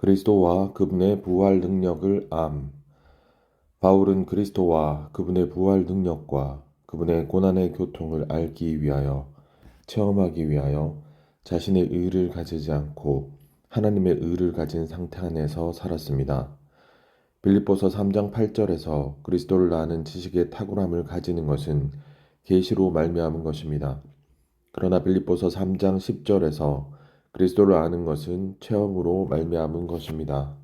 그리스도와 그분의 부활 능력을 바울은 그리스도와 그분의 부활 능력과 그분의 고난의 교통을 알기 위하여, 체험하기 위하여 자신의 의를 가지지 않고 하나님의 의를 가진 상태 안에서 살았습니다. 빌립보서 3장 8절에서 그리스도를 아는 지식의 탁월함을 가지는 것은 계시로 말미암은 것입니다. 그러나 빌립보서 3장 10절에서 그리스도를 아는 것은 체험으로 말미암은 것입니다.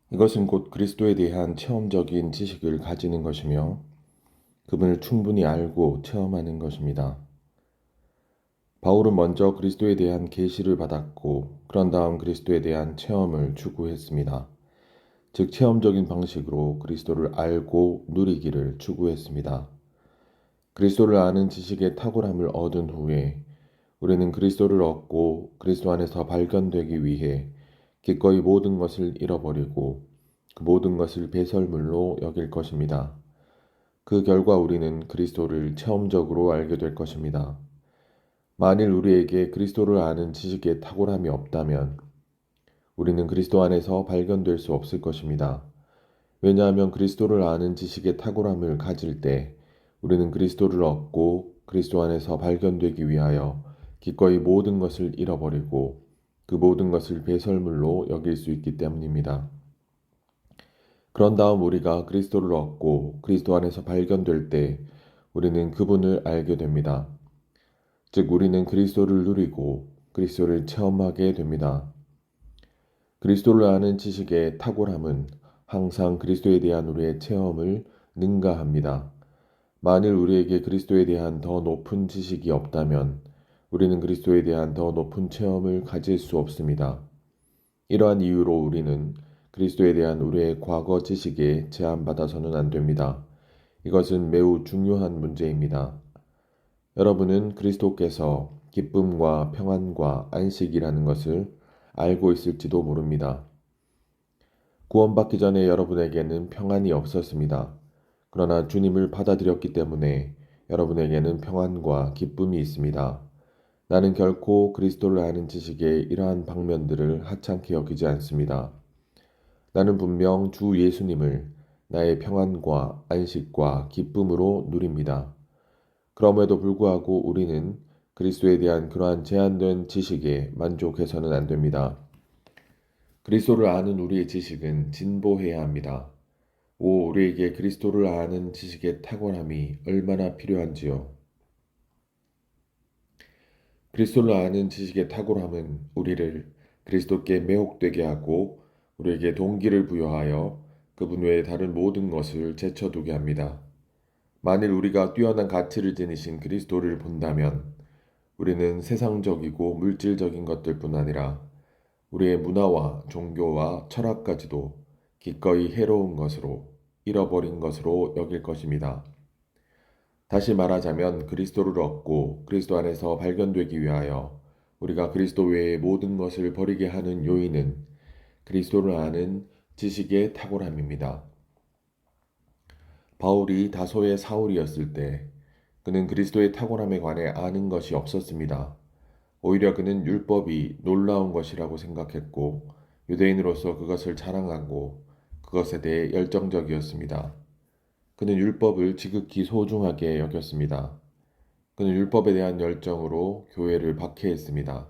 이것은 곧 그리스도에 대한 체험적인 지식을 가지는 것이며 그분을 충분히 알고 체험하는 것입니다. 바울은 먼저 그리스도에 대한 계시를 받았고 그런 다음 그리스도에 대한 체험을 추구했습니다. 즉 체험적인 방식으로 그리스도를 알고 누리기를 추구했습니다. 그리스도를 아는 지식의 탁월함을 얻은 후에 우리는 그리스도를 얻고 그리스도 안에서 발견되기 위해 기꺼이 모든 것을 잃어버리고 그 모든 것을 배설물로 여길 것입니다. 그 결과 우리는 그리스도를 체험적으로 알게 될 것입니다. 만일 우리에게 그리스도를 아는 지식의 탁월함이 없다면 우리는 그리스도 안에서 발견될 수 없을 것입니다. 왜냐하면 그리스도를 아는 지식의 탁월함을 가질 때 우리는 그리스도를 얻고 그리스도 안에서 발견되기 위하여 기꺼이 모든 것을 잃어버리고 그 모든 것을 배설물로 여길 수 있기 때문입니다. 그런 다음 우리가 그리스도를 얻고 그리스도 안에서 발견될 때 우리는 그분을 알게 됩니다. 즉 우리는 그리스도를 누리고 그리스도를 체험하게 됩니다. 그리스도를 아는 지식의 탁월함은 항상 그리스도에 대한 우리의 체험을 능가합니다. 만일 우리에게 그리스도에 대한 더 높은 지식이 없다면 우리는 그리스도에 대한 더 높은 체험을 가질 수 없습니다. 이러한 이유로 우리는 그리스도에 대한 우리의 과거 지식에 제한받아서는 안 됩니다. 이것은 매우 중요한 문제입니다. 여러분은 그리스도께서 기쁨과 평안과 안식이라는 것을 알고 있을지도 모릅니다. 구원받기 전에 여러분에게는 평안이 없었습니다. 그러나 주님을 받아들였기 때문에 여러분에게는 평안과 기쁨이 있습니다. 나는 결코 그리스도를 아는 지식의 이러한 방면들을 하찮게 여기지 않습니다. 나는 분명 주 예수님을 나의 평안과 안식과 기쁨으로 누립니다. 그럼에도 불구하고 우리는 그리스도에 대한 그러한 제한된 지식에 만족해서는 안 됩니다. 그리스도를 아는 우리의 지식은 진보해야 합니다. 우리에게 그리스도를 아는 지식의 탁월함이 얼마나 필요한지요. 그리스도를 아는 지식의 탁월함은 우리를 그리스도께 매혹되게 하고 우리에게 동기를 부여하여 그분 외에 다른 모든 것을 제쳐두게 합니다. 만일 우리가 뛰어난 가치를 지니신 그리스도를 본다면 우리는 세상적이고 물질적인 것들뿐 아니라 우리의 문화와 종교와 철학까지도 기꺼이 해로운 것으로 잃어버린 것으로 여길 것입니다. 다시 말하자면 그리스도를 얻고 그리스도 안에서 발견되기 위하여 우리가 그리스도 외의 모든 것을 버리게 하는 요인은 그리스도를 아는 지식의 탁월함입니다. 바울이 다소의 사울이었을 때 그는 그리스도의 탁월함에 관해 아는 것이 없었습니다. 오히려 그는 율법이 놀라운 것이라고 생각했고 유대인으로서 그것을 자랑하고 그것에 대해 열정적이었습니다. 그는 율법을 지극히 소중하게 여겼습니다. 그는 율법에 대한 열정으로 교회를 박해했습니다.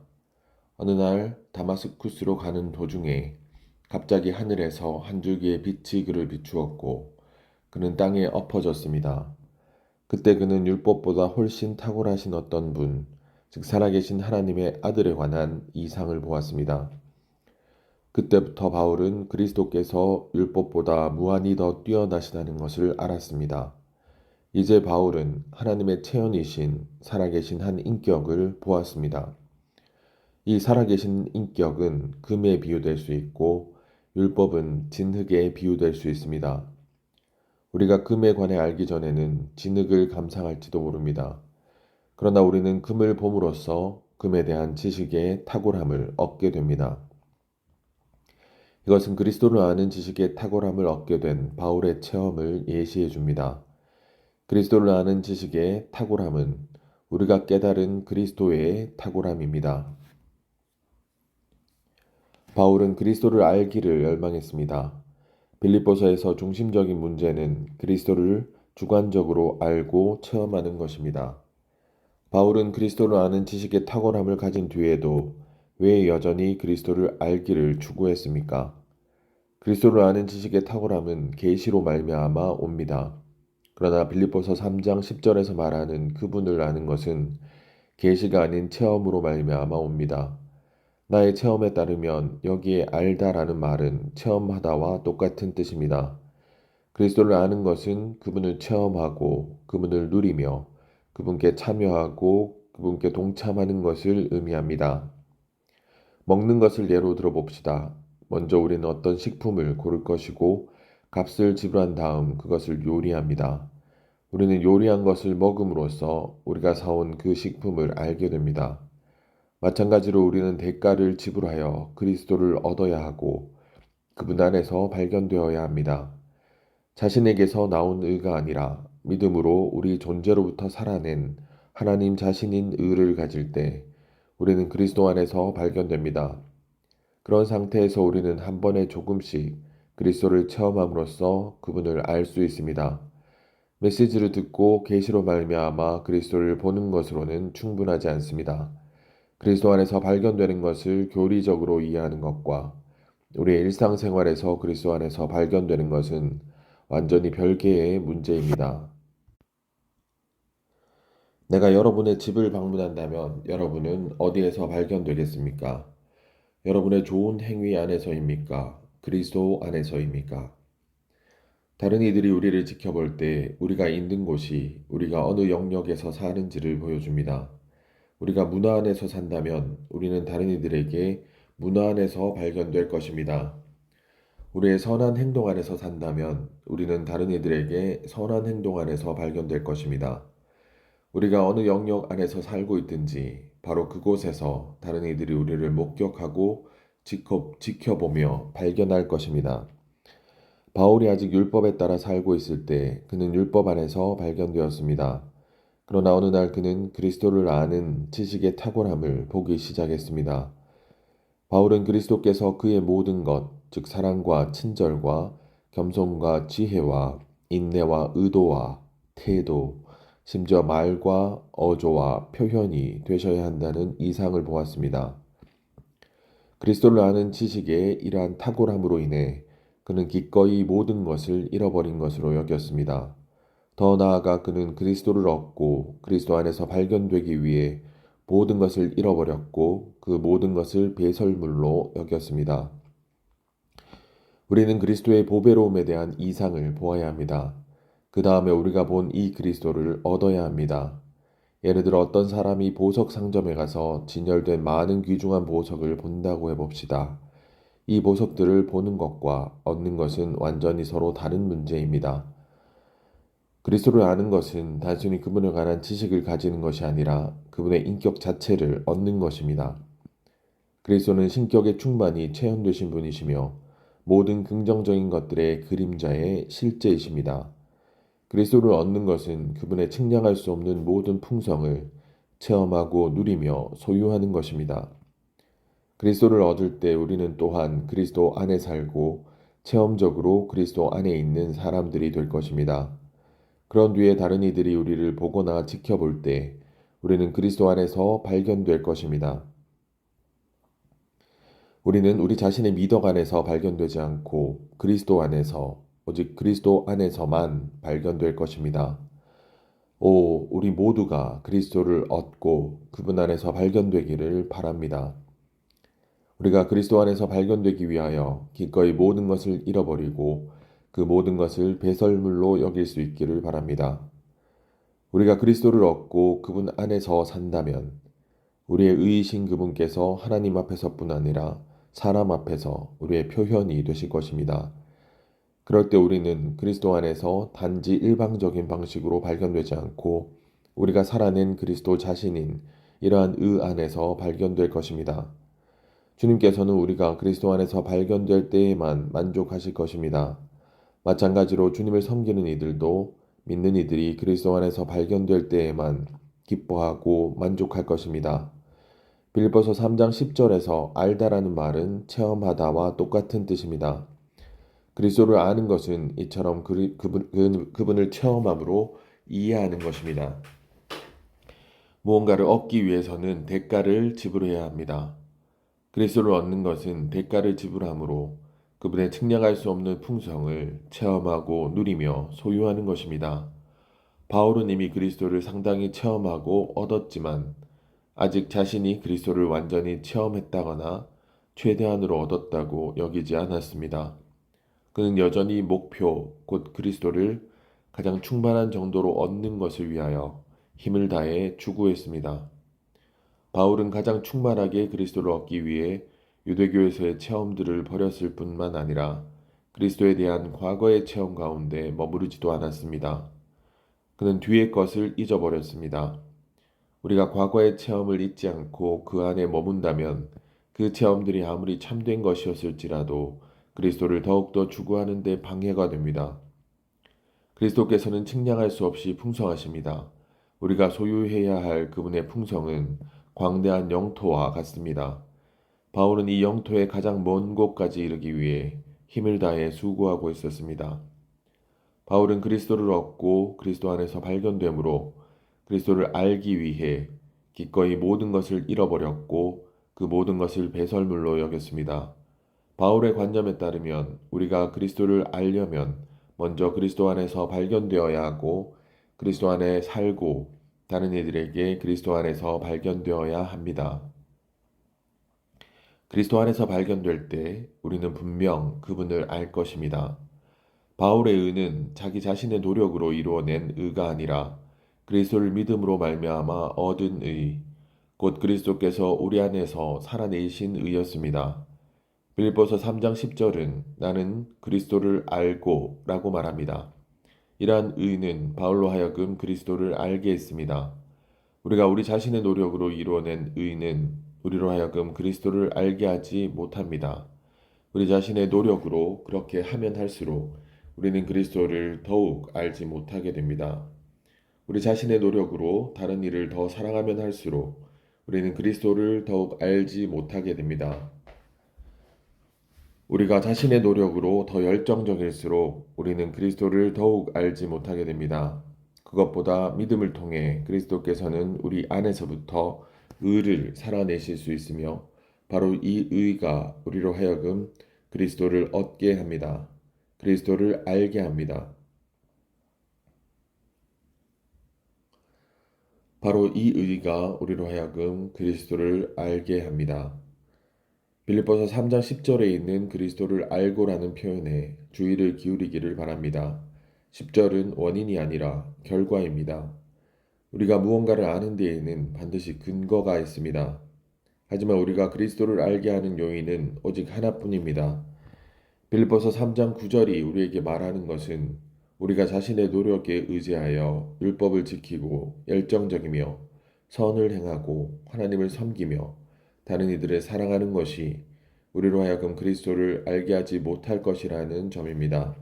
어느 날 다마스쿠스로 가는 도중에 갑자기 하늘에서 한 줄기의 빛이 그를 비추었고 그는 땅에 엎어졌습니다. 그때 그는 율법보다 훨씬 탁월하신 어떤 분, 즉 살아계신 하나님의 아들에 관한 이상을 보았습니다. 그때부터 바울은 그리스도께서 율법보다 무한히 더 뛰어나시다는 것을 알았습니다. 이제 바울은 하나님의 체현이신 살아계신 한 인격을 보았습니다. 이 살아계신 인격은 금에 비유될 수 있고 율법은 진흙에 비유될 수 있습니다. 우리가 금에 관해 알기 전에는 진흙을 감상할지도 모릅니다. 그러나 우리는 금을 봄으로써 금에 대한 지식의 탁월함을 얻게 됩니다. 이것은 그리스도를 아는 지식의 탁월함을 얻게 된 바울의 체험을 예시해 줍니다. 그리스도를 아는 지식의 탁월함은 우리가 깨달은 그리스도의 탁월함입니다. 바울은 그리스도를 알기를 열망했습니다. 빌립보서에서 중심적인 문제는 그리스도를 주관적으로 알고 체험하는 것입니다. 바울은 그리스도를 아는 지식의 탁월함을 가진 뒤에도 왜 여전히 그리스도를 알기를 추구했습니까? 그리스도를 아는 지식의 탁월함은 계시로 말미암아 옵니다. 그러나 빌립보서 3장 10절에서 말하는 그분을 아는 것은 계시가 아닌 체험으로 말미암아 옵니다. 나의 체험에 따르면 여기에 알다라는 말은 체험하다와 똑같은 뜻입니다. 그리스도를 아는 것은 그분을 체험하고 그분을 누리며 그분께 참여하고 그분께 동참하는 것을 의미합니다. 먹는 것을 예로 들어봅시다. 먼저 우리는 어떤 식품을 고를 것이고 값을 지불한 다음 그것을 요리합니다. 우리는 요리한 것을 먹음으로써 우리가 사온 그 식품을 알게 됩니다. 마찬가지로 우리는 대가를 지불하여 그리스도를 얻어야 하고 그분 안에서 발견되어야 합니다. 자신에게서 나온 의가 아니라 믿음으로 우리 존재로부터 살아낸 하나님 자신인 의를 가질 때 우리는 그리스도 안에서 발견됩니다. 그런 상태에서 우리는 한 번에 조금씩 그리스도를 체험함으로써 그분을 알 수 있습니다. 메시지를 듣고 계시로 말미암아 그리스도를 보는 것으로는 충분하지 않습니다. 그리스도 안에서 발견되는 것을 교리적으로 이해하는 것과 우리의 일상생활에서 그리스도 안에서 발견되는 것은 완전히 별개의 문제입니다. 내가 여러분의 집을 방문한다면 여러분은 어디에서 발견되겠습니까? 여러분의 좋은 행위 안에서입니까? 그리스도 안에서입니까? 다른 이들이 우리를 지켜볼 때 우리가 있는 곳이 우리가 어느 영역에서 사는지를 보여줍니다. 우리가 문화 안에서 산다면 우리는 다른 이들에게 문화 안에서 발견될 것입니다. 우리의 선한 행동 안에서 산다면 우리는 다른 이들에게 선한 행동 안에서 발견될 것입니다. 우리가 어느 영역 안에서 살고 있든지 바로 그곳에서 다른 이들이 우리를 목격하고 지켜보며 발견할 것입니다. 바울이 아직 율법에 따라 살고 있을 때 그는 율법 안에서 발견되었습니다. 그러나 어느 날 그는 그리스도를 아는 지식의 탁월함을 보기 시작했습니다. 바울은 그리스도께서 그의 모든 것, 즉 사랑과 친절과 겸손과 지혜와 인내와 의도와 태도, 심지어 말과 어조와 표현이 되셔야 한다는 이상을 보았습니다. 그리스도를 아는 지식의 이러한 탁월함으로 인해 그는 기꺼이 모든 것을 잃어버린 것으로 여겼습니다. 더 나아가 그는 그리스도를 얻고 그리스도 안에서 발견되기 위해 모든 것을 잃어버렸고 그 모든 것을 배설물로 여겼습니다. 우리는 그리스도의 보배로움에 대한 이상을 보아야 합니다. 그 다음에 우리가 본 이 그리스도를 얻어야 합니다. 예를 들어 어떤 사람이 보석 상점에 가서 진열된 많은 귀중한 보석을 본다고 해봅시다. 이 보석들을 보는 것과 얻는 것은 완전히 서로 다른 문제입니다. 그리스도를 아는 것은 단순히 그분에 관한 지식을 가지는 것이 아니라 그분의 인격 자체를 얻는 것입니다. 그리스도는 신격의 충만히 체현되신 분이시며 모든 긍정적인 것들의 그림자의 실제이십니다. 그리스도를 얻는 것은 그분의 측량할 수 없는 모든 풍성을 체험하고 누리며 소유하는 것입니다. 그리스도를 얻을 때 우리는 또한 그리스도 안에 살고 체험적으로 그리스도 안에 있는 사람들이 될 것입니다. 그런 뒤에 다른 이들이 우리를 보거나 지켜볼 때 우리는 그리스도 안에서 발견될 것입니다. 우리는 우리 자신의 미덕 안에서 발견되지 않고 그리스도 안에서 오직 그리스도 안에서만 발견될 것입니다. 우리 모두가 그리스도를 얻고 그분 안에서 발견되기를 바랍니다. 우리가 그리스도 안에서 발견되기 위하여 기꺼이 모든 것을 잃어버리고 그 모든 것을 배설물로 여길 수 있기를 바랍니다. 우리가 그리스도를 얻고 그분 안에서 산다면 우리의 의이신 그분께서 하나님 앞에서뿐 아니라 사람 앞에서 우리의 표현이 되실 것입니다. 그럴 때 우리는 그리스도 안에서 단지 일방적인 방식으로 발견되지 않고 우리가 살아낸 그리스도 자신인 이러한 의 안에서 발견될 것입니다. 주님께서는 우리가 그리스도 안에서 발견될 때에만 만족하실 것입니다. 마찬가지로 주님을 섬기는 이들도 믿는 이들이 그리스도 안에서 발견될 때에만 기뻐하고 만족할 것입니다. 빌립보서 3장 10절에서 알다라는 말은 체험하다와 똑같은 뜻입니다. 그리스도를 아는 것은 이처럼 그분을 체험함으로 이해하는 것입니다. 무언가를 얻기 위해서는 대가를 지불해야 합니다. 그리스도를 얻는 것은 대가를 지불함으로 그분의 측량할 수 없는 풍성을 체험하고 누리며 소유하는 것입니다. 바울은 이미 그리스도를 상당히 체험하고 얻었지만 아직 자신이 그리스도를 완전히 체험했다거나 최대한으로 얻었다고 여기지 않았습니다. 그는 여전히 목표, 곧 그리스도를 가장 충만한 정도로 얻는 것을 위하여 힘을 다해 추구했습니다. 바울은 가장 충만하게 그리스도를 얻기 위해 유대교에서의 체험들을 버렸을 뿐만 아니라 그리스도에 대한 과거의 체험 가운데 머무르지도 않았습니다. 그는 뒤의 것을 잊어버렸습니다. 우리가 과거의 체험을 잊지 않고 그 안에 머문다면 그 체험들이 아무리 참된 것이었을지라도 그리스도를 더욱더 추구하는 데 방해가 됩니다. 그리스도께서는 측량할 수 없이 풍성하십니다. 우리가 소유해야 할 그분의 풍성은 광대한 영토와 같습니다. 바울은 이 영토의 가장 먼 곳까지 이르기 위해 힘을 다해 수고하고 있었습니다. 바울은 그리스도를 얻고 그리스도 안에서 발견되므로 그리스도를 알기 위해 기꺼이 모든 것을 잃어버렸고 그 모든 것을 배설물로 여겼습니다. 바울의 관념에 따르면 우리가 그리스도를 알려면 먼저 그리스도 안에서 발견되어야 하고 그리스도 안에 살고 다른 이들에게 그리스도 안에서 발견되어야 합니다. 그리스도 안에서 발견될 때 우리는 분명 그분을 알 것입니다. 바울의 의는 자기 자신의 노력으로 이루어낸 의가 아니라 그리스도를 믿음으로 말미암아 얻은 의, 곧 그리스도께서 우리 안에서 살아내신 의였습니다. 빌립보서 3장 10절은 나는 그리스도를 알고 라고 말합니다. 이러한 의는 바울로 하여금 그리스도를 알게 했습니다. 우리가 우리 자신의 노력으로 이루어낸 의는 우리로 하여금 그리스도를 알게 하지 못합니다. 우리 자신의 노력으로 그렇게 하면 할수록 우리는 그리스도를 더욱 알지 못하게 됩니다. 우리 자신의 노력으로 다른 이를 더 사랑하면 할수록 우리는 그리스도를 더욱 알지 못하게 됩니다. 우리가 자신의 노력으로 더 열정적일수록 우리는 그리스도를 더욱 알지 못하게 됩니다. 그것보다 믿음을 통해 그리스도께서는 우리 안에서부터 의를 살아내실 수 있으며 바로 이 의가 우리로 하여금 그리스도를 얻게 합니다. 그리스도를 알게 합니다. 바로 이 의가 우리로 하여금 그리스도를 알게 합니다. 빌립보서 3장 10절에 있는 그리스도를 알고라는 표현에 주의를 기울이기를 바랍니다. 10절은 원인이 아니라 결과입니다. 우리가 무언가를 아는 데에는 반드시 근거가 있습니다. 하지만 우리가 그리스도를 알게 하는 요인은 오직 하나뿐입니다. 빌립보서 3장 9절이 우리에게 말하는 것은 우리가 자신의 노력에 의지하여 율법을 지키고 열정적이며 선을 행하고 하나님을 섬기며 다른 이들을 사랑하는 것이 우리로 하여금 그리스도를 알게 하지 못할 것이라는 점입니다.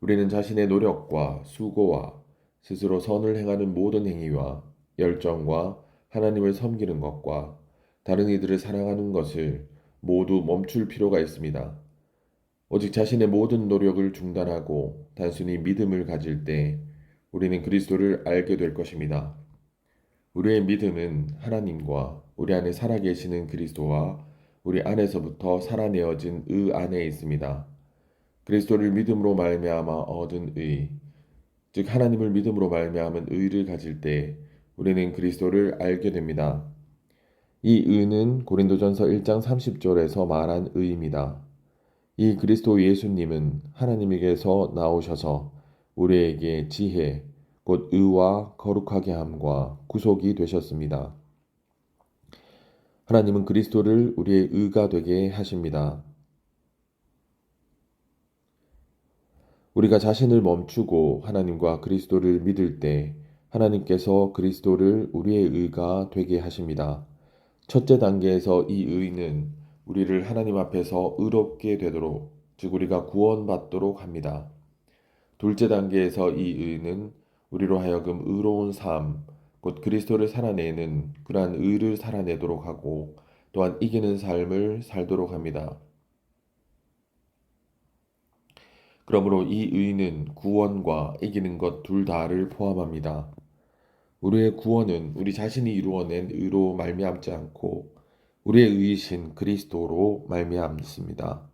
우리는 자신의 노력과 수고와 스스로 선을 행하는 모든 행위와 열정과 하나님을 섬기는 것과 다른 이들을 사랑하는 것을 모두 멈출 필요가 있습니다. 오직 자신의 모든 노력을 중단하고 단순히 믿음을 가질 때 우리는 그리스도를 알게 될 것입니다. 우리의 믿음은 하나님과 우리 안에 살아계시는 그리스도와 우리 안에서부터 살아내어진 의 안에 있습니다. 그리스도를 믿음으로 말미암아 얻은 의, 즉 하나님을 믿음으로 말미암은 의를 가질 때 우리는 그리스도를 알게 됩니다. 이 의는 고린도전서 1장 30절에서 말한 의입니다. 이 그리스도 예수님은 하나님에게서 나오셔서 우리에게 지혜, 곧 의와 거룩하게 함과 구속이 되셨습니다. 하나님은 그리스도를 우리의 의가 되게 하십니다. 우리가 자신을 멈추고 하나님과 그리스도를 믿을 때 하나님께서 그리스도를 우리의 의가 되게 하십니다. 첫째 단계에서 이 의는 우리를 하나님 앞에서 의롭게 되도록, 즉 우리가 구원받도록 합니다. 둘째 단계에서 이 의는 우리로 하여금 의로운 삶, 곧 그리스도를 살아내는 그러한 의를 살아내도록 하고 또한 이기는 삶을 살도록 합니다. 그러므로 이 의는 구원과 이기는 것 둘 다를 포함합니다. 우리의 구원은 우리 자신이 이루어낸 의로 말미암지 않고 우리의 의이신 그리스도로 말미암습니다.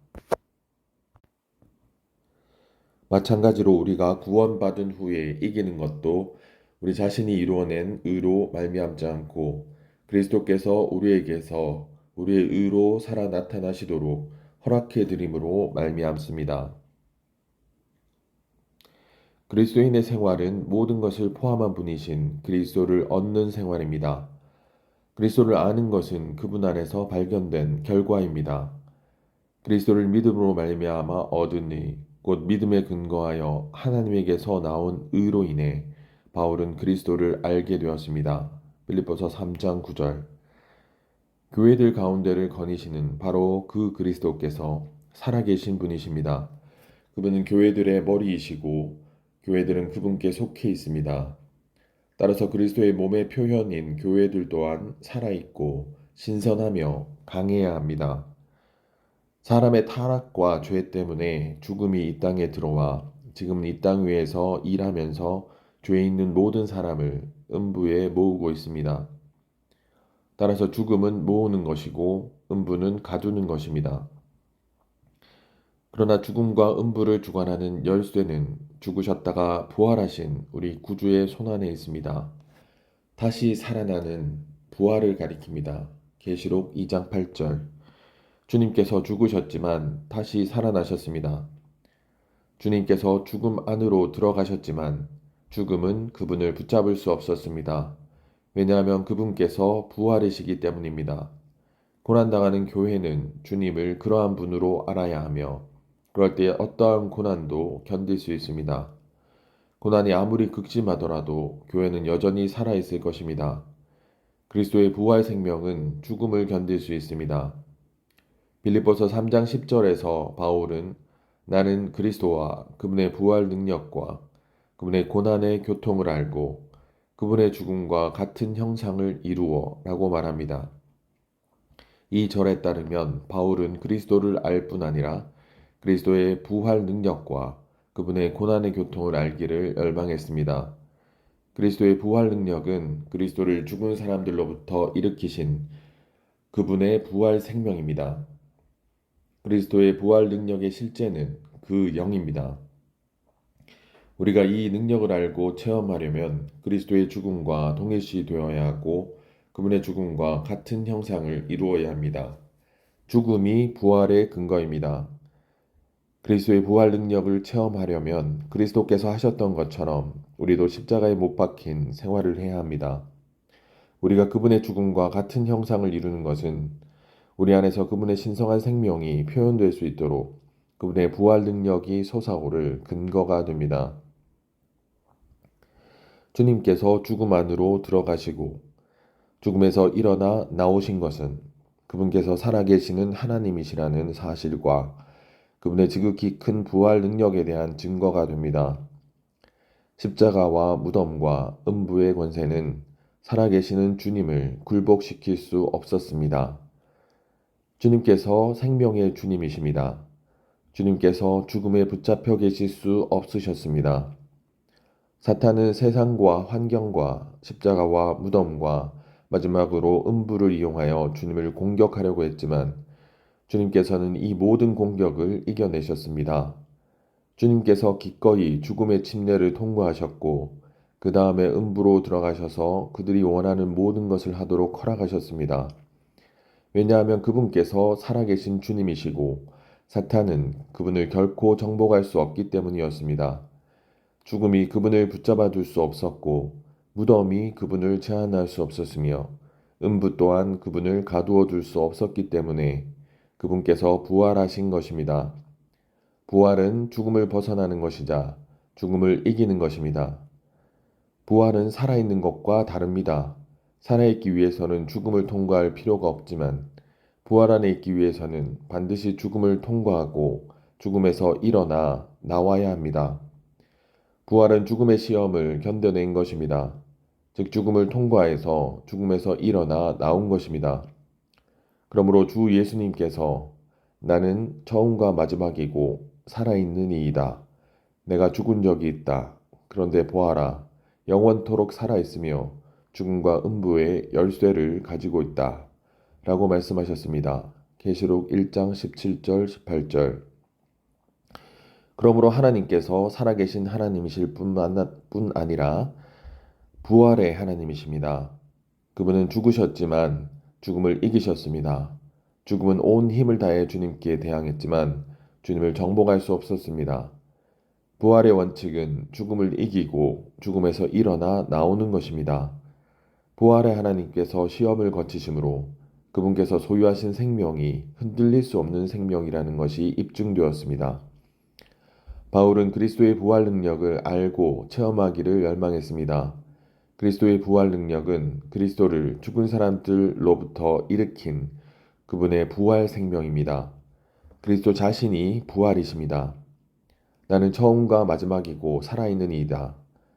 마찬가지로 우리가 구원받은 후에 이기는 것도 우리 자신이 이루어낸 의로 말미암지 않고 그리스도께서 우리에게서 우리의 의로 살아 나타나시도록 허락해 드림으로 말미암습니다. 그리스도인의 생활은 모든 것을 포함한 분이신 그리스도를 얻는 생활입니다. 그리스도를 아는 것은 그분 안에서 발견된 결과입니다. 그리스도를 믿음으로 말미암아 얻은 의, 곧 믿음에 근거하여 하나님에게서 나온 의로 인해 바울은 그리스도를 알게 되었습니다. 빌립보서 3장 9절. 교회들 가운데를 거니시는 바로 그 그리스도께서 살아계신 분이십니다. 그분은 교회들의 머리이시고 교회들은 그분께 속해 있습니다. 따라서 그리스도의 몸의 표현인 교회들 또한 살아있고 신선하며 강해야 합니다. 사람의 타락과 죄 때문에 죽음이 이 땅에 들어와 지금은 이 땅 위에서 일하면서 죄 있는 모든 사람을 음부에 모으고 있습니다. 따라서 죽음은 모으는 것이고 음부는 가두는 것입니다. 그러나 죽음과 음부를 주관하는 열쇠는 죽으셨다가 부활하신 우리 구주의 손안에 있습니다. 다시 살아나는 부활을 가리킵니다. 계시록 2장 8절. 주님께서 죽으셨지만 다시 살아나셨습니다. 주님께서 죽음 안으로 들어가셨지만 죽음은 그분을 붙잡을 수 없었습니다. 왜냐하면 그분께서 부활이시기 때문입니다. 고난당하는 교회는 주님을 그러한 분으로 알아야 하며 그럴 때 어떠한 고난도 견딜 수 있습니다. 고난이 아무리 극심하더라도 교회는 여전히 살아있을 것입니다. 그리스도의 부활 생명은 죽음을 견딜 수 있습니다. 빌립보서 3장 10절에서 바울은 나는 그리스도와 그분의 부활 능력과 그분의 고난의 교통을 알고 그분의 죽음과 같은 형상을 이루어 라고 말합니다. 이 절에 따르면 바울은 그리스도를 알 뿐 아니라 그리스도의 부활 능력과 그분의 고난의 교통을 알기를 열망했습니다. 그리스도의 부활 능력은 그리스도를 죽은 사람들로부터 일으키신 그분의 부활 생명입니다. 그리스도의 부활 능력의 실제는 그 영입니다. 우리가 이 능력을 알고 체험하려면 그리스도의 죽음과 동일시 되어야 하고 그분의 죽음과 같은 형상을 이루어야 합니다. 죽음이 부활의 근거입니다. 그리스도의 부활 능력을 체험하려면 그리스도께서 하셨던 것처럼 우리도 십자가에 못 박힌 생활을 해야 합니다. 우리가 그분의 죽음과 같은 형상을 이루는 것은 우리 안에서 그분의 신성한 생명이 표현될 수 있도록 그분의 부활 능력이 솟아오를 근거가 됩니다. 주님께서 죽음 안으로 들어가시고 죽음에서 일어나 나오신 것은 그분께서 살아계시는 하나님이시라는 사실과 그분의 지극히 큰 부활 능력에 대한 증거가 됩니다. 십자가와 무덤과 음부의 권세는 살아계시는 주님을 굴복시킬 수 없었습니다. 주님께서 생명의 주님이십니다. 주님께서 죽음에 붙잡혀 계실 수 없으셨습니다. 사탄은 세상과 환경과 십자가와 무덤과 마지막으로 음부를 이용하여 주님을 공격하려고 했지만 주님께서는 이 모든 공격을 이겨내셨습니다. 주님께서 기꺼이 죽음의 침례를 통과하셨고 그 다음에 음부로 들어가셔서 그들이 원하는 모든 것을 하도록 허락하셨습니다. 왜냐하면 그분께서 살아계신 주님이시고 사탄은 그분을 결코 정복할 수 없기 때문이었습니다. 죽음이 그분을 붙잡아 둘 수 없었고 무덤이 그분을 제한할 수 없었으며 음부 또한 그분을 가두어 둘 수 없었기 때문에 그분께서 부활하신 것입니다. 부활은 죽음을 벗어나는 것이자 죽음을 이기는 것입니다. 부활은 살아있는 것과 다릅니다. 살아있기 위해서는 죽음을 통과할 필요가 없지만 부활 안에 있기 위해서는 반드시 죽음을 통과하고 죽음에서 일어나 나와야 합니다. 부활은 죽음의 시험을 견뎌낸 것입니다. 즉 죽음을 통과해서 죽음에서 일어나 나온 것입니다. 그러므로 주 예수님께서 나는 처음과 마지막이고 살아있는 이이다. 내가 죽은 적이 있다. 그런데 보아라. 영원토록 살아있으며 죽음과 음부의 열쇠를 가지고 있다. 라고 말씀하셨습니다. 계시록 1장 17절 18절. 그러므로 하나님께서 살아계신 하나님이실 뿐 아니라 부활의 하나님이십니다. 그분은 죽으셨지만 죽음을 이기셨습니다. 죽음은 온 힘을 다해 주님께 대항했지만 주님을 정복할 수 없었습니다. 부활의 원칙은 죽음을 이기고 죽음에서 일어나 나오는 것입니다. 부활의 하나님께서 시험을 거치심으로 그분께서 소유하신 생명이 흔들릴 수 없는 생명이라는 것이 입증되었습니다. 바울은 그리스도의 부활 능력을 알고 체험하기를 열망했습니다. 그리스도의 부활 능력은 그리스도를 죽은 사람들로부터 일으킨 그분의 부활 생명입니다. 그리스도 자신이 부활이십니다. 나는 처음과 마지막이고 살아있는 이이다.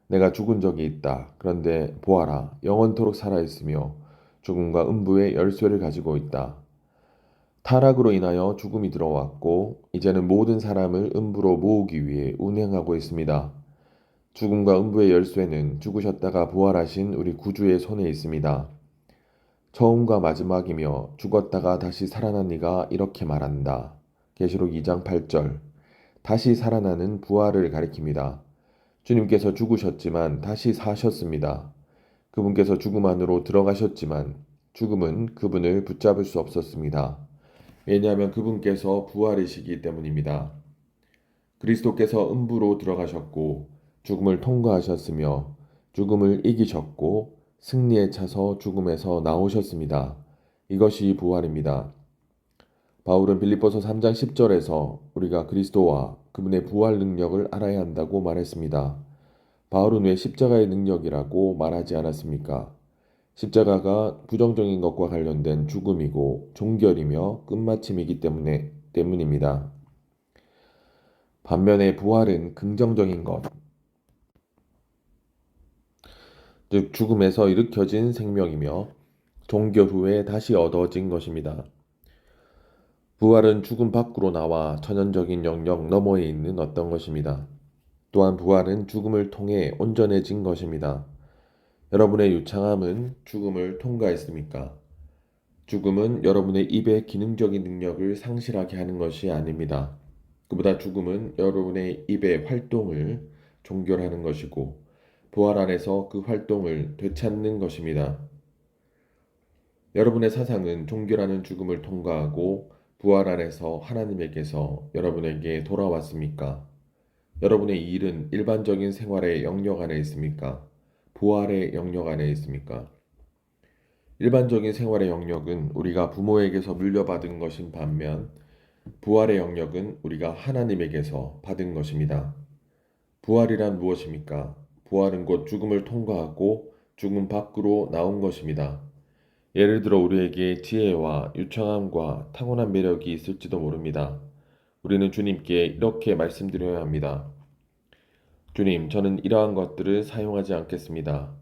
내가 죽은 적이 있다. 그런데 보아라, 영원토록 살아있으며 죽음과 음부의 열쇠를 가지고 있다. 타락으로 인하여 죽음이 들어왔고 이제는 모든 사람을 음부로 모으기 위해 운행하고 있습니다. 죽음과 음부의 열쇠는 죽으셨다가 부활하신 우리 구주의 손에 있습니다. 처음과 마지막이며 죽었다가 다시 살아난 이가 이렇게 말한다. 계시록 2장 8절. 다시 살아나는 부활을 가리킵니다. 주님께서 죽으셨지만 다시 사셨습니다. 그분께서 죽음 안으로 들어가셨지만 죽음은 그분을 붙잡을 수 없었습니다. 왜냐하면 그분께서 부활이시기 때문입니다. 그리스도께서 음부로 들어가셨고 죽음을 통과하셨으며 죽음을 이기셨고 승리에 차서 죽음에서 나오셨습니다. 이것이 부활입니다. 바울은 빌립보서 3장 10절에서 우리가 그리스도와 그분의 부활 능력을 알아야 한다고 말했습니다. 바울은 왜 십자가의 능력이라고 말하지 않았습니까? 십자가가 부정적인 것과 관련된 죽음이고 종결이며 끝마침이기 때문입니다. 반면에 부활은 긍정적인 것, 즉 죽음에서 일으켜진 생명이며 종결 후에 다시 얻어진 것입니다. 부활은 죽음 밖으로 나와 천연적인 영역 너머에 있는 어떤 것입니다. 또한 부활은 죽음을 통해 온전해진 것입니다. 여러분의 유창함은 죽음을 통과했습니까? 죽음은 여러분의 입의 기능적인 능력을 상실하게 하는 것이 아닙니다. 그보다 죽음은 여러분의 입의 활동을 종결하는 것이고 부활 안에서 그 활동을 되찾는 것입니다. 여러분의 사상은 종결하는 죽음을 통과하고 부활 안에서 하나님에게서 여러분에게 돌아왔습니까? 여러분의 일은 일반적인 생활의 영역 안에 있습니까? 부활의 영역 안에 있습니까? 일반적인 생활의 영역은 우리가 부모에게서 물려받은 것인 반면 부활의 영역은 우리가 하나님에게서 받은 것입니다. 부활이란 무엇입니까? 부활은 곧 죽음을 통과하고 죽음 밖으로 나온 것입니다. 예를 들어 우리에게 지혜와 유창함과 타고난 매력이 있을지도 모릅니다. 우리는 주님께 이렇게 말씀드려야 합니다. 주님, 저는 이러한 것들을 사용하지 않겠습니다.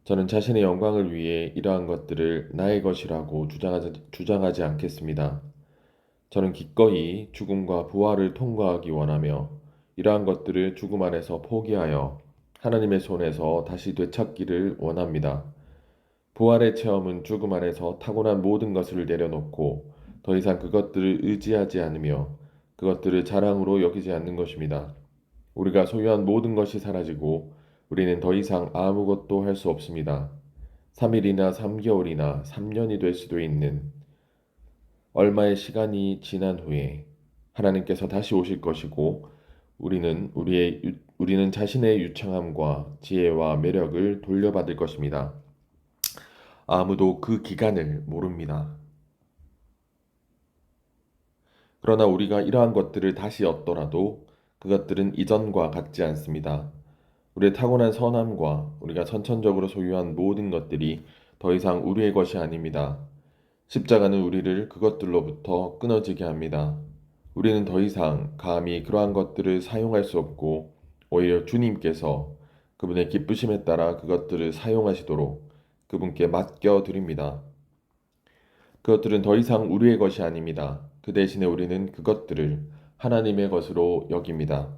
저는 자신의 영광을 위해 이러한 것들을 나의 것이라고 주장하지 않겠습니다. 저는 기꺼이 죽음과 부활을 통과하기 원하며 이러한 것들을 죽음 안에서 포기하여 하나님의 손에서 다시 되찾기를 원합니다. 부활의 체험은 죽음 안에서 타고난 모든 것을 내려놓고 더 이상 그것들을 의지하지 않으며 그것들을 자랑으로 여기지 않는 것입니다. 우리가 소유한 모든 것이 사라지고 우리는 더 이상 아무것도 할 수 없습니다. 3일이나 3개월이나 3년이 될 수도 있는 얼마의 시간이 지난 후에 하나님께서 다시 오실 것이고 우리는 자신의 유창함과 지혜와 매력을 돌려받을 것입니다. 아무도 그 기간을 모릅니다. 그러나 우리가 이러한 것들을 다시 얻더라도 그것들은 이전과 같지 않습니다. 우리의 타고난 선함과 우리가 선천적으로 소유한 모든 것들이 더 이상 우리의 것이 아닙니다. 십자가는 우리를 그것들로부터 끊어지게 합니다. 우리는 더 이상 감히 그러한 것들을 사용할 수 없고 오히려 주님께서 그분의 기쁘심에 따라 그것들을 사용하시도록 그분께 맡겨 드립니다. 그것들은 더 이상 우리의 것이 아닙니다. 그 대신에 우리는 그것들을 하나님의 것으로 여깁니다.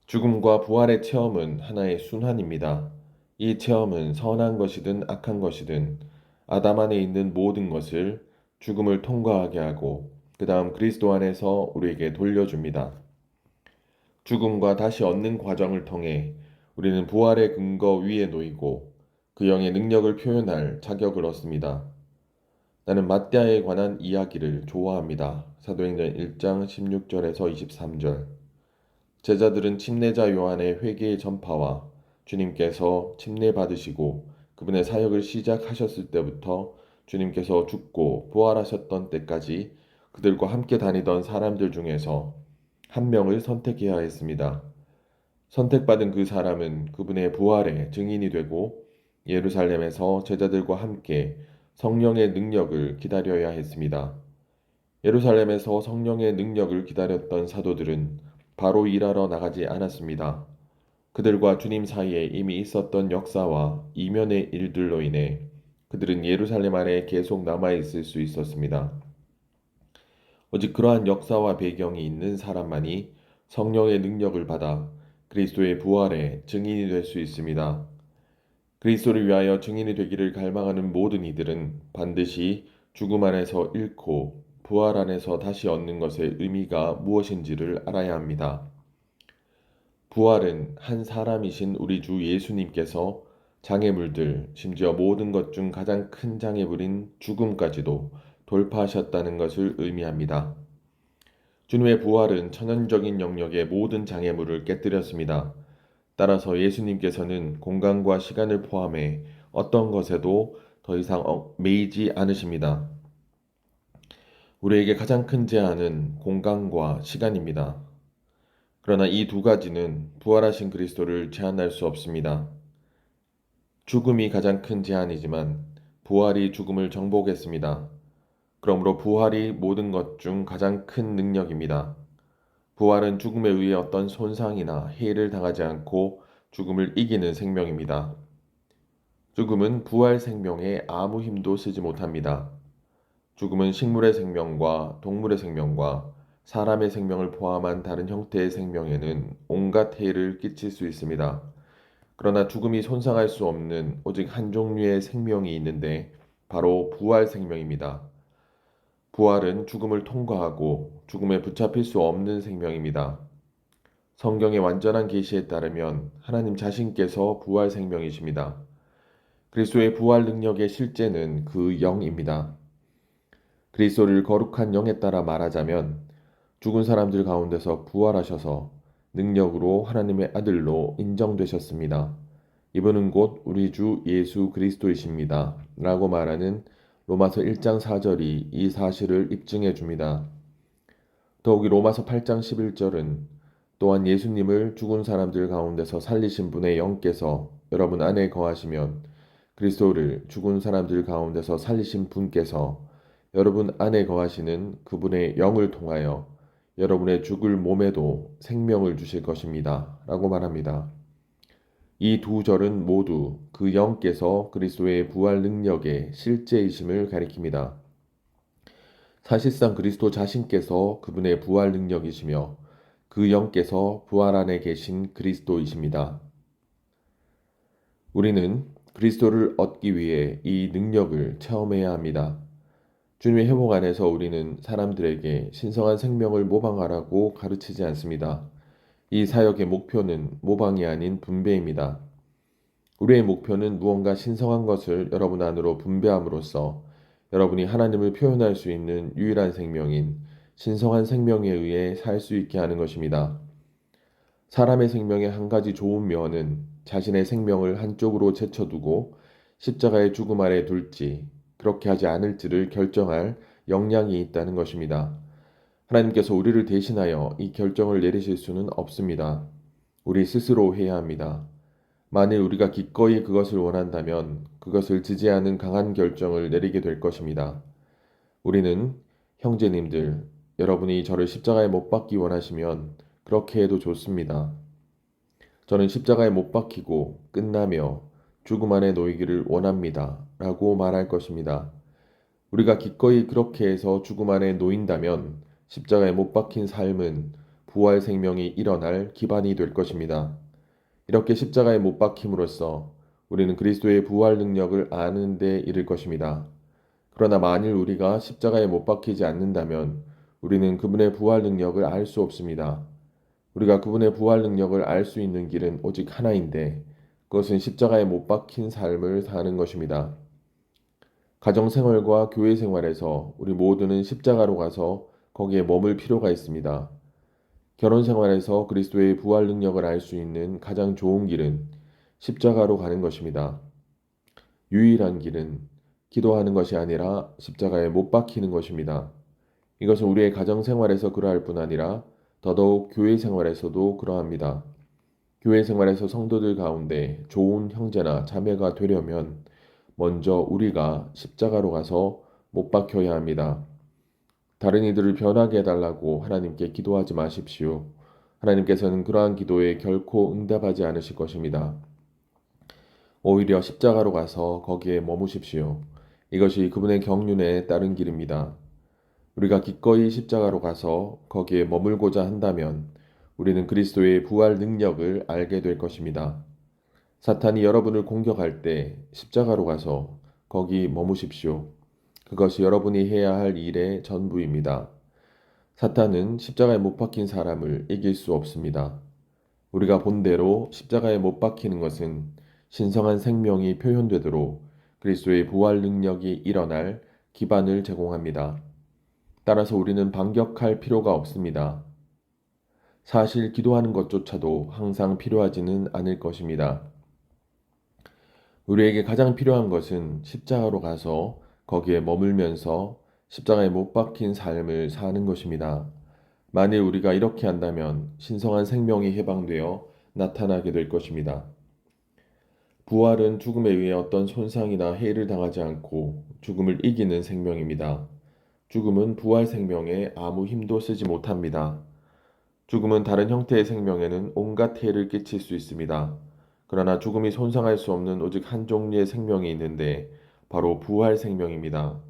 죽음과 부활의 체험은 하나의 순환입니다. 이 체험은 선한 것이든 악한 것이든 아담 안에 있는 모든 것을 죽음을 통과하게 하고 그 다음 그리스도 안에서 우리에게 돌려줍니다. 죽음과 다시 얻는 과정을 통해 우리는 부활의 근거 위에 놓이고 그 영의 능력을 표현할 자격을 얻습니다. 나는 마띠아에 관한 이야기를 좋아합니다. 사도행전 1장 16절에서 23절. 제자들은 침례자 요한의 회개의 전파와 주님께서 침례 받으시고 그분의 사역을 시작하셨을 때부터 주님께서 죽고 부활하셨던 때까지 그들과 함께 다니던 사람들 중에서 한 명을 선택해야 했습니다. 선택받은 그 사람은 그분의 부활의 증인이 되고 예루살렘에서 제자들과 함께 성령의 능력을 기다려야 했습니다. 예루살렘에서 성령의 능력을 기다렸던 사도들은 바로 일하러 나가지 않았습니다. 그들과 주님 사이에 이미 있었던 역사와 이면의 일들로 인해 그들은 예루살렘 안에 계속 남아있을 수 있었습니다. 오직 그러한 역사와 배경이 있는 사람만이 성령의 능력을 받아 그리스도의 부활의 증인이 될 수 있습니다. 그리스도를 위하여 증인이 되기를 갈망하는 모든 이들은 반드시 죽음 안에서 잃고 부활 안에서 다시 얻는 것의 의미가 무엇인지를 알아야 합니다. 부활은 한 사람이신 우리 주 예수님께서 장애물들, 심지어 모든 것 중 가장 큰 장애물인 죽음까지도 돌파하셨다는 것을 의미합니다. 주님의 부활은 천연적인 영역의 모든 장애물을 깨뜨렸습니다. 따라서 예수님께서는 공간과 시간을 포함해 어떤 것에도 더 이상 매이지 않으십니다. 우리에게 가장 큰 제한은 공간과 시간입니다. 그러나 이 두 가지는 부활하신 그리스도를 제한할 수 없습니다. 죽음이 가장 큰 제한이지만 부활이 죽음을 정복했습니다. 그러므로 부활이 모든 것 중 가장 큰 능력입니다. 부활은 죽음에 의해 어떤 손상이나 해를 당하지 않고 죽음을 이기는 생명입니다. 죽음은 부활 생명에 아무 힘도 쓰지 못합니다. 죽음은 식물의 생명과 동물의 생명과 사람의 생명을 포함한 다른 형태의 생명에는 온갖 해를 끼칠 수 있습니다. 그러나 죽음이 손상할 수 없는 오직 한 종류의 생명이 있는데 바로 부활 생명입니다. 부활은 죽음을 통과하고 죽음에 붙잡힐 수 없는 생명입니다. 성경의 완전한 계시에 따르면 하나님 자신께서 부활 생명이십니다. 그리스도의 부활 능력의 실제는 그 영입니다. 그리스도를 거룩한 영에 따라 말하자면 죽은 사람들 가운데서 부활하셔서 능력으로 하나님의 아들로 인정되셨습니다. 이분은 곧 우리 주 예수 그리스도이십니다. 라고 말하는 로마서 1장 4절이 이 사실을 입증해 줍니다. 더욱이 로마서 8장 11절은 또한 예수님을 죽은 사람들 가운데서 살리신 분의 영께서 여러분 안에 거하시면 그리스도를 죽은 사람들 가운데서 살리신 분께서 여러분 안에 거하시는 그분의 영을 통하여 여러분의 죽을 몸에도 생명을 주실 것입니다. 라고 말합니다. 이 두 절은 모두 그 영께서 그리스도의 부활 능력의 실제이심을 가리킵니다. 사실상 그리스도 자신께서 그분의 부활 능력이시며 그 영께서 부활 안에 계신 그리스도이십니다. 우리는 그리스도를 얻기 위해 이 능력을 체험해야 합니다. 주님의 회복 안에서 우리는 사람들에게 신성한 생명을 모방하라고 가르치지 않습니다. 이 사역의 목표는 모방이 아닌 분배입니다. 우리의 목표는 무언가 신성한 것을 여러분 안으로 분배함으로써 여러분이 하나님을 표현할 수 있는 유일한 생명인 신성한 생명에 의해 살 수 있게 하는 것입니다. 사람의 생명의 한 가지 좋은 면은 자신의 생명을 한쪽으로 제쳐두고 십자가의 죽음 아래 둘지 그렇게 하지 않을지를 결정할 역량이 있다는 것입니다. 하나님께서 우리를 대신하여 이 결정을 내리실 수는 없습니다. 우리 스스로 해야 합니다. 만일 우리가 기꺼이 그것을 원한다면 그것을 지지하는 강한 결정을 내리게 될 것입니다. 우리는 형제님들, 여러분이 저를 십자가에 못 박기 원하시면 그렇게 해도 좋습니다. 저는 십자가에 못 박히고 끝나며 죽음 안에 놓이기를 원합니다. 라고 말할 것입니다. 우리가 기꺼이 그렇게 해서 죽음 안에 놓인다면 십자가에 못 박힌 삶은 부활 생명이 일어날 기반이 될 것입니다. 이렇게 십자가에 못 박힘으로써 우리는 그리스도의 부활 능력을 아는 데 이를 것입니다. 그러나 만일 우리가 십자가에 못 박히지 않는다면 우리는 그분의 부활 능력을 알 수 없습니다. 우리가 그분의 부활 능력을 알 수 있는 길은 오직 하나인데 그것은 십자가에 못 박힌 삶을 사는 것입니다. 가정 생활과 교회 생활에서 우리 모두는 십자가로 가서 거기에 머물 필요가 있습니다. 결혼 생활에서 그리스도의 부활 능력을 알 수 있는 가장 좋은 길은 십자가로 가는 것입니다. 유일한 길은 기도하는 것이 아니라 십자가에 못 박히는 것입니다. 이것은 우리의 가정 생활에서 그러할 뿐 아니라 더더욱 교회 생활에서도 그러합니다. 교회 생활에서 성도들 가운데 좋은 형제나 자매가 되려면 먼저 우리가 십자가로 가서 못 박혀야 합니다. 다른 이들을 변하게 해달라고 하나님께 기도하지 마십시오. 하나님께서는 그러한 기도에 결코 응답하지 않으실 것입니다. 오히려 십자가로 가서 거기에 머무십시오. 이것이 그분의 경륜에 따른 길입니다. 우리가 기꺼이 십자가로 가서 거기에 머물고자 한다면 우리는 그리스도의 부활 능력을 알게 될 것입니다. 사탄이 여러분을 공격할 때 십자가로 가서 거기 머무십시오. 그것이 여러분이 해야 할 일의 전부입니다. 사탄은 십자가에 못 박힌 사람을 이길 수 없습니다. 우리가 본대로 십자가에 못 박히는 것은 신성한 생명이 표현되도록 그리스도의 부활 능력이 일어날 기반을 제공합니다. 따라서 우리는 반격할 필요가 없습니다. 사실 기도하는 것조차도 항상 필요하지는 않을 것입니다. 우리에게 가장 필요한 것은 십자가로 가서 거기에 머물면서 십자가에 못 박힌 삶을 사는 것입니다. 만일 우리가 이렇게 한다면 신성한 생명이 해방되어 나타나게 될 것입니다. 부활은 죽음에 의해 어떤 손상이나 해를 당하지 않고 죽음을 이기는 생명입니다. 죽음은 부활 생명에 아무 힘도 쓰지 못합니다. 죽음은 다른 형태의 생명에는 온갖 해를 끼칠 수 있습니다. 그러나 죽음이 손상할 수 없는 오직 한 종류의 생명이 있는데 바로 부활 생명입니다.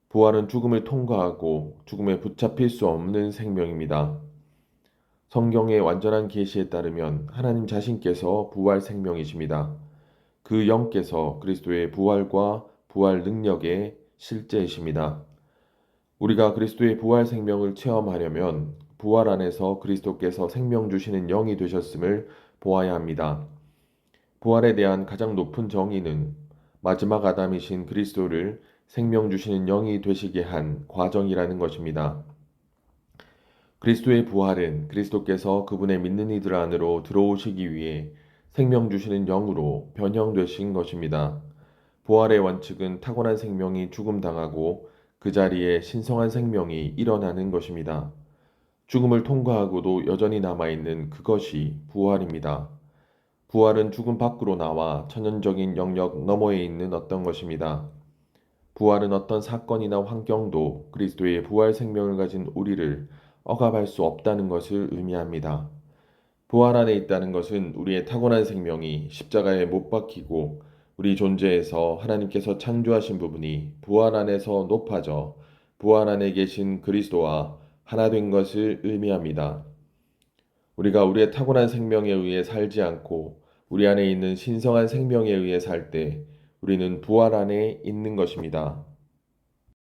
부활은 죽음을 통과하고 죽음에 붙잡힐 수 없는 생명입니다. 성경의 완전한 계시에 따르면 하나님 자신께서 부활 생명이십니다. 그 영께서 그리스도의 부활과 부활 능력의 실제이십니다. 우리가 그리스도의 부활 생명을 체험하려면 부활 안에서 그리스도께서 생명 주시는 영이 되셨음을 보아야 합니다. 부활에 대한 가장 높은 정의는 마지막 아담이신 그리스도를 생명 주시는 영이 되시게 한 과정이라는 것입니다. 그리스도의 부활은 그리스도께서 그분의 믿는 이들 안으로 들어오시기 위해 생명 주시는 영으로 변형되신 것입니다. 부활의 원칙은 타고난 생명이 죽음당하고 그 자리에 신성한 생명이 일어나는 것입니다. 죽음을 통과하고도 여전히 남아있는 그것이 부활입니다. 부활은 죽음 밖으로 나와 천연적인 영역 너머에 있는 어떤 것입니다. 부활은 어떤 사건이나 환경도 그리스도의 부활 생명을 가진 우리를 억압할 수 없다는 것을 의미합니다. 부활 안에 있다는 것은 우리의 타고난 생명이 십자가에 못 박히고 우리 존재에서 하나님께서 창조하신 부분이 부활 안에서 높아져 부활 안에 계신 그리스도와 하나 된 것을 의미합니다. 우리가 우리의 타고난 생명에 의해 살지 않고 우리 안에 있는 신성한 생명에 의해 살 때 우리는 부활 안에 있는 것입니다.